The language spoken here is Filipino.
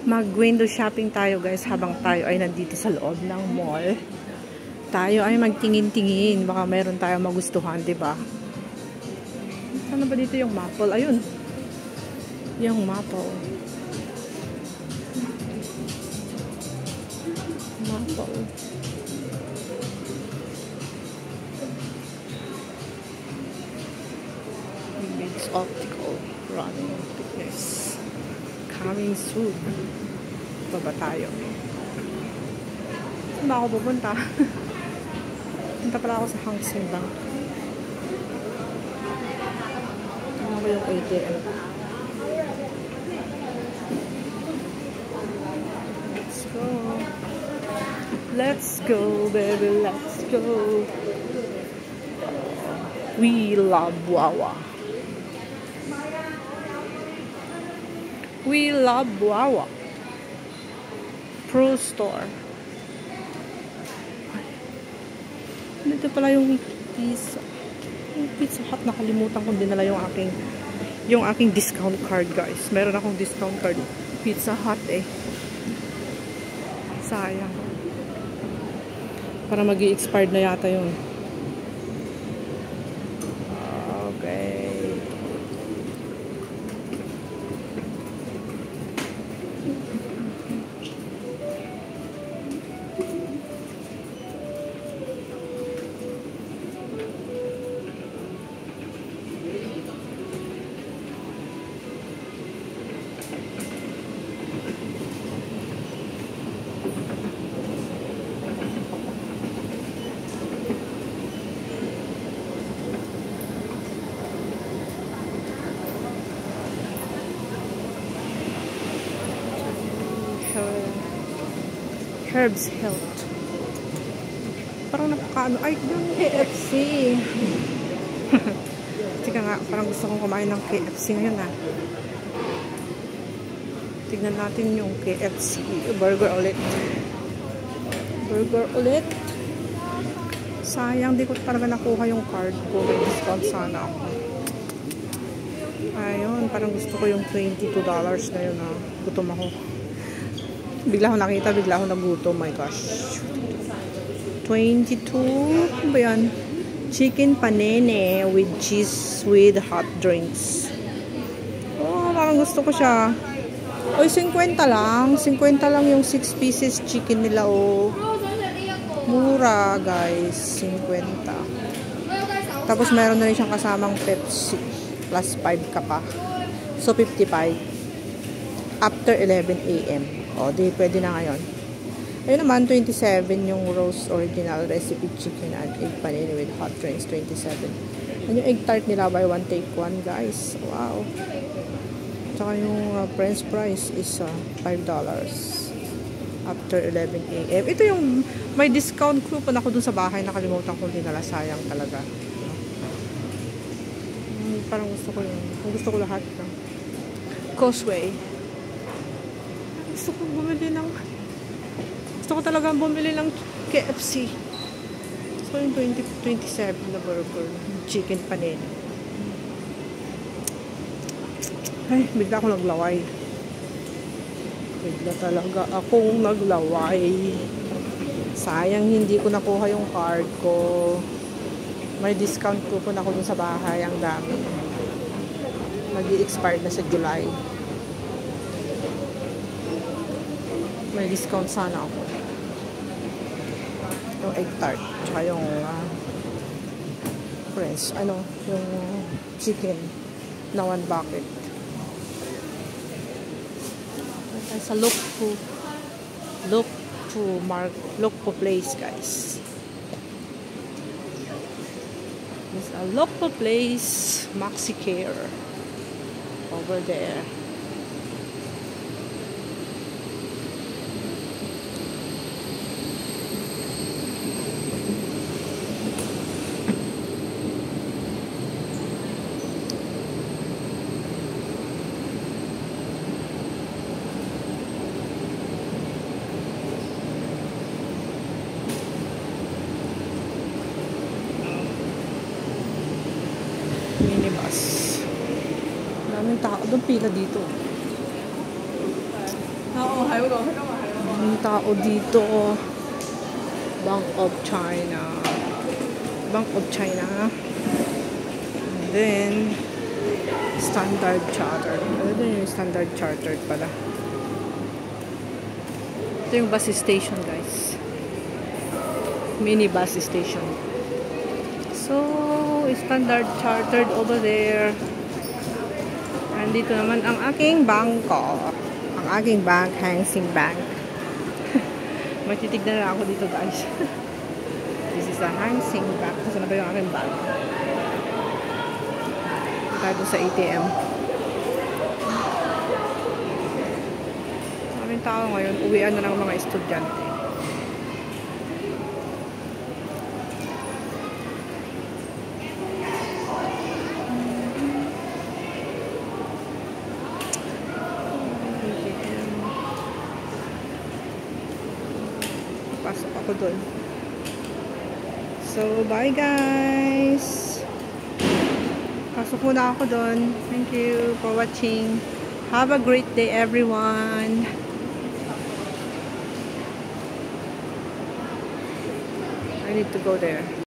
Mag-window shopping tayo guys habang tayo ay nandito sa loob ng mall. Tayo ay magtingin-tingin. Baka meron tayong magustuhan, diba? Saan ba dito yung maple? Ayun. Yung maple. Maple. It's optical. Running fitness. Coming soon. Baba tayo. Saan ba ako pupunta? Punta pala ako sa Hang Seng Bank. Ano ba yung ATM? Let's go. Let's go, baby. Let's go. We love Wawa. We love Wawa. Pro Store. Dito pala yung pizza. Yung Pizza Hut, nakalimutan kong dinala yung aking discount card, guys. Meron akong discount card. Pizza Hut eh. Sayang. Para mag-i-expired na yata yun. Okay. Herbs Health. Parang napakaano. Ay, yung KFC. Tika nga, parang gusto kong kumain ng KFC ngayon ha. Tignan natin yung KFC. Burger ulit. Burger ulit. Sayang, di ko talaga nakuha yung card ko. May discount sana ako. Ayun, parang gusto ko yung $22 na yun ha. Gutom ako. Bigla akong nakita, bigla akong nagutom. My gosh. 22. Ano ba yan? Chicken panene with cheese with hot drinks. Oh, parang gusto ko siya. Oy, 50 lang. 50 lang yung 6 pieces chicken nila. Oh. Mura, guys. 50. Tapos meron na rin siyang kasamang Pepsi. Plus 5 ka pa. So, 55. After 11 AM. O, di pwede na ngayon. Ayun naman, 27 yung roast original recipe chicken and egg panini with hot drinks, 27. And yung egg tart nila, buy one take one, guys. Wow. Tsaka yung french fries is $5 after 11 AM. Ito yung may discount coupon ako dun sa bahay. Nakalimutan ko dinala. Sayang talaga. Parang gusto ko yun. Gusto ko lahat. Causeway. Gusto ko talagang bumili ng KFC. So yung 27 na burger, chicken panini. Ay, bigla akong naglaway. Bigla talaga akong naglaway. Sayang hindi ko nakuha yung card ko. May discount coupon ako dun sa bahay. Ang dami. Mag-i-expired na sa July. May discount sana ako. Yung egg tart. Tsaka yung french. Yung chicken na 1 bucket. Sa Look Po Place, guys. There's a Look Po Place Maxi Care over there. Minibus. Daming tao. Doon pila dito. Ang tao dito. Bank of China. Bank of China. And then, Standard Chartered. Ano din yung Standard Chartered pala? Ito yung bus station, guys. Mini bus station. So, Standard Chartered over there. Andito naman ang aking bangko. Ang aking bank, Hang Seng Bank. Matitignan na ako dito, guys. This is a Hang Seng Bank. Saan na ba yung aking bank? Tayo sa ATM. Maraming tao ngayon. Uwian na ng mga estudyante. Pasok ako doon. So, bye guys! Pasok muna ako doon. Thank you for watching. Have a great day, everyone. I need to go there.